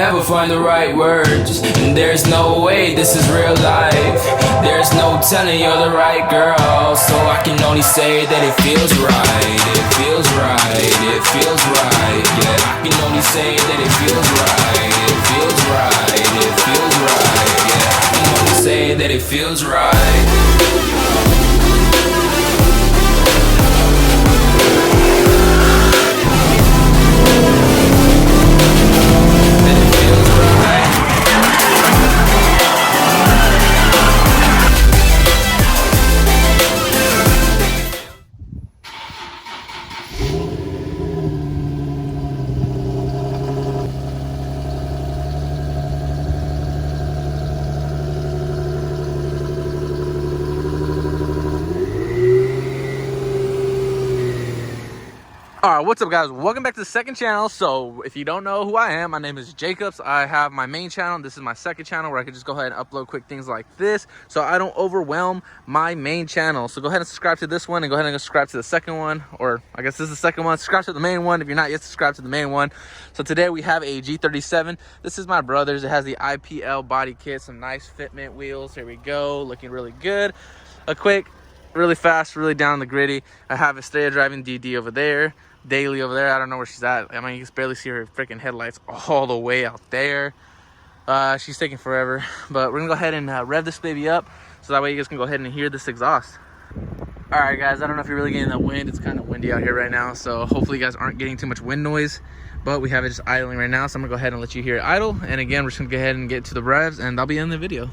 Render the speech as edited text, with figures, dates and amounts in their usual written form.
ever find the right words. And there's no way this is real life. There's no telling you're the right girl. So I can only say that it feels right. It feels right, it feels right. Yeah, I can only say that it feels right. It feels right, it feels right. Yeah, I can only say that it feels right. Alright, what's up guys? Welcome back to the second channel. So if you don't know who I am, my name is Jacobs. I have my main channel. This is my second channel where I can just go ahead and upload quick things like this so I don't overwhelm my main channel. So go ahead and subscribe to this one and go ahead and subscribe to the second one, or I guess this is the second one. Subscribe to the main one if you're not yet subscribed to the main one. So today we have a G37. This is my brother's. It has the IPL body kit, some nice fitment wheels. Here we go, looking really good. A quick, really fast, really down the gritty. I have Estrella driving DD over there. Daily over there. I don't know where she's at. I mean, you can barely see her freaking headlights all the way out there. She's taking forever, but we're gonna go ahead and rev this baby up so that way you guys can go ahead and hear this exhaust. All right guys, I don't know if you're really getting that wind. It's kind of windy out here right now, so hopefully you guys aren't getting too much wind noise, but we have it just idling right now, so I'm gonna go ahead and let you hear it idle. And again, we're just gonna go ahead and get to the revs and I'll be in the video.